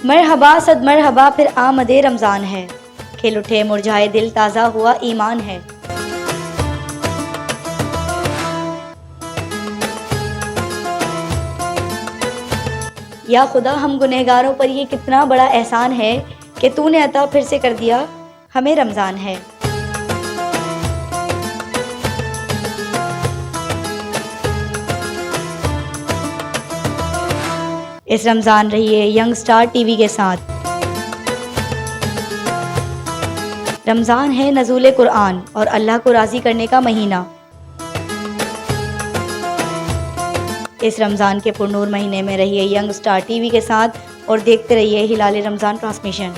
मरहबा सद मरहबा फिर आमदे रमज़ान है, खिल उठे मुरझाए दिल ताज़ा हुआ ईमान है। या खुदा हम गुनहगारों पर ये कितना बड़ा एहसान है कि तूने अता फिर से कर दिया हमें रमज़ान है। इस रमज़ान रहिए यंग स्टार टीवी के साथ। रमज़ान है नज़ूल कुरान और अल्लाह को राज़ी करने का महीना। इस रमज़ान के पुरनूर महीने में रहिए यंग स्टार टीवी के साथ और देखते रहिए हिलाल रमज़ान ट्रांसमिशन।